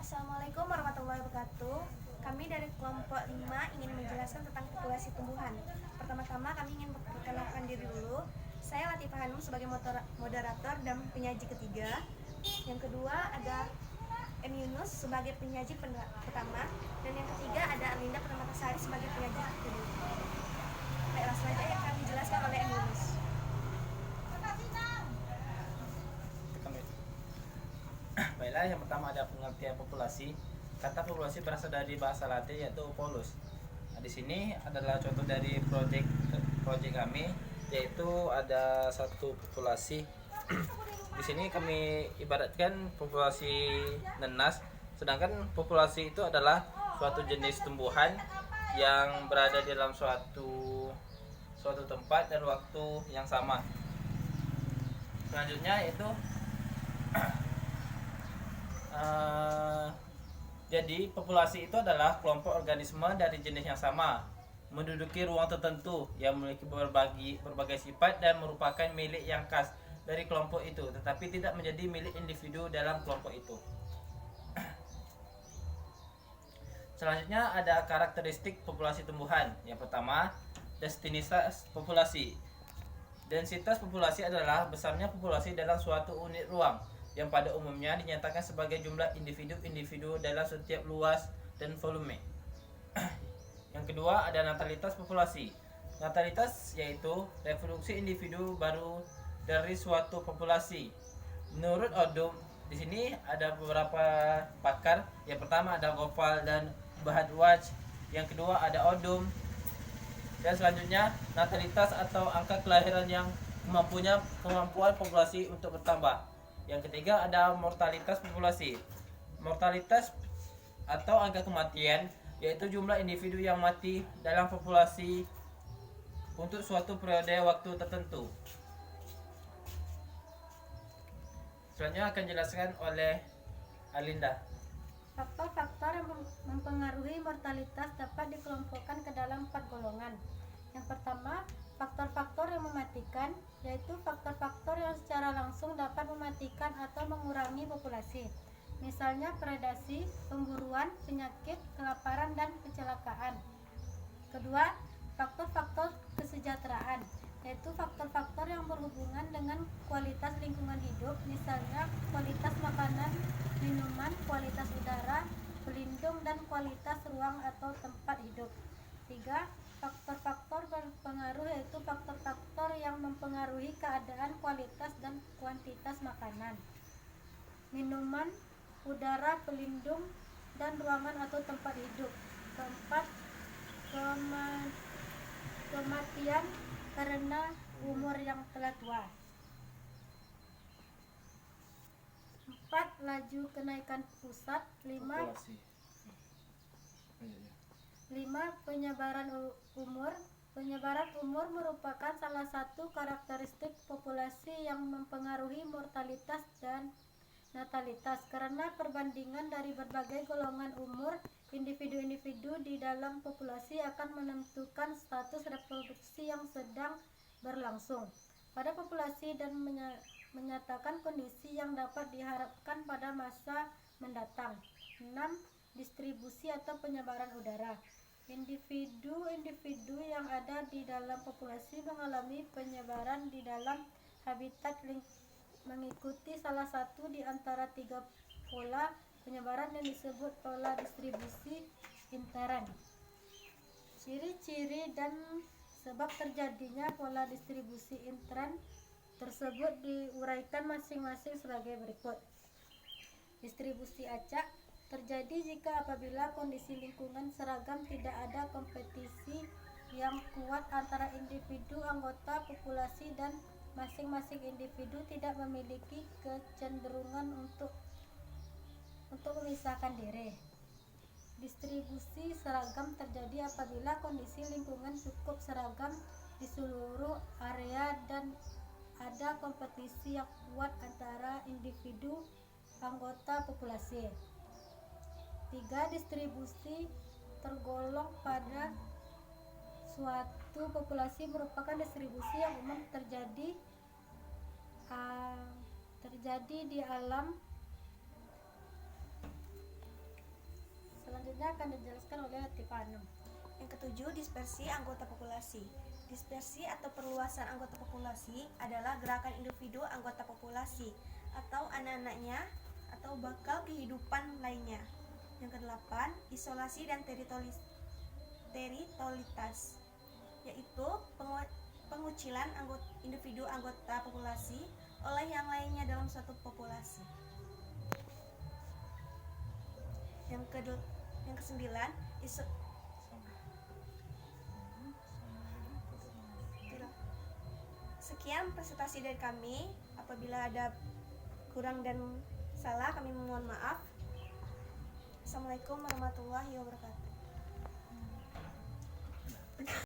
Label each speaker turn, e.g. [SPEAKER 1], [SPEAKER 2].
[SPEAKER 1] Assalamualaikum warahmatullahi wabarakatuh. Kami dari kelompok 5 ingin menjelaskan tentang populasi tumbuhan. Pertama-tama kami ingin memperkenalkan diri dulu. Saya Latifah Hanum sebagai moderator dan penyaji ketiga. Yang kedua ada M. Yunus sebagai penyaji pertama. Dan yang ketiga ada Arlinda Permatasari sebagai penyaji kedua. Baik, langsung aja yang akan dijelaskan oleh M. Yunus.
[SPEAKER 2] Baiklah, yang pertama ada pengertian populasi. Kata populasi berasal dari bahasa Latin yaitu polus. Nah, di sini adalah contoh dari proyek kami, yaitu ada satu populasi. Di sini kami ibaratkan populasi nenas, sedangkan populasi itu adalah suatu jenis tumbuhan yang berada di dalam suatu tempat dan waktu yang sama. Selanjutnya itu jadi populasi itu adalah kelompok organisme dari jenis yang sama menduduki ruang tertentu yang memiliki berbagai sifat dan merupakan milik yang khas dari kelompok itu, tetapi tidak menjadi milik individu dalam kelompok itu. Selanjutnya ada karakteristik populasi tumbuhan. Yang pertama, densitas populasi. Densitas populasi adalah besarnya populasi dalam suatu unit ruang yang pada umumnya dinyatakan sebagai jumlah individu-individu dalam setiap luas dan volume. Yang kedua ada natalitas populasi. Natalitas yaitu reproduksi individu baru dari suatu populasi. Menurut Odum, di sini ada beberapa pakar. Yang pertama ada Gopal dan Bhardwaj. Yang kedua ada Odum. Dan selanjutnya natalitas atau angka kelahiran yang mempunyai kemampuan populasi untuk bertambah. Yang ketiga ada mortalitas populasi. Mortalitas atau angka kematian yaitu jumlah individu yang mati dalam populasi untuk suatu periode waktu tertentu. Selanjutnya akan dijelaskan oleh Arlinda.
[SPEAKER 3] Faktor-faktor yang mempengaruhi mortalitas dapat dikelompokkan ke dalam 4 golongan. Yang pertama, faktor-faktor yang mematikan, yaitu faktor-faktor yang secara langsung dapat mematikan atau mengurangi populasi. Misalnya predasi, pemburuan, penyakit, kelaparan, dan kecelakaan. Kedua, faktor-faktor kesejahteraan, yaitu faktor-faktor yang berhubungan dengan kualitas lingkungan hidup, misalnya kualitas makanan, minuman, kualitas udara, pelindung, dan kualitas ruang atau tempat hidup. Tiga, faktor-faktor berpengaruh yaitu faktor-faktor yang mempengaruhi keadaan kualitas dan kuantitas makanan, minuman, udara, pelindung, dan ruangan atau tempat hidup. Keempat, kematian karena umur yang telah tua. 4. Laju kenaikan pusat. 5. Penyebaran umur. Penyebaran umur merupakan salah satu karakteristik populasi yang mempengaruhi mortalitas dan natalitas karena perbandingan dari berbagai golongan umur individu-individu di dalam populasi akan menentukan status reproduksi yang sedang berlangsung pada populasi dan menyatakan kondisi yang dapat diharapkan pada masa mendatang. 6. Distribusi atau penyebaran udara. Individu-individu yang ada di dalam populasi mengalami penyebaran di dalam habitat mengikuti salah satu di antara 3 pola penyebaran yang disebut pola distribusi intern. Ciri-ciri dan sebab terjadinya pola distribusi intern tersebut diuraikan masing-masing sebagai berikut. Distribusi acak terjadi jika apabila kondisi lingkungan seragam, tidak ada kompetisi yang kuat antara individu anggota populasi dan masing-masing individu tidak memiliki kecenderungan untuk memisahkan diri. Distribusi seragam terjadi apabila kondisi lingkungan cukup seragam di seluruh area dan ada kompetisi yang kuat antara individu anggota populasi. 3. Distribusi tergolong pada suatu populasi merupakan distribusi yang umum terjadi di alam Selanjutnya akan dijelaskan oleh Latifah Hanum.
[SPEAKER 1] Yang ketujuh, dispersi anggota populasi. Dispersi atau perluasan anggota populasi adalah gerakan individu anggota populasi atau anak-anaknya atau bakal kehidupan lainnya. Yang kedelapan, isolasi dan teritorialitas, yaitu pengucilan individu anggota populasi oleh yang lainnya dalam suatu populasi. Yang kesembilan, sekian presentasi dari kami. Apabila ada kurang dan salah, kami mohon maaf. Assalamualaikum warahmatullahi wabarakatuh.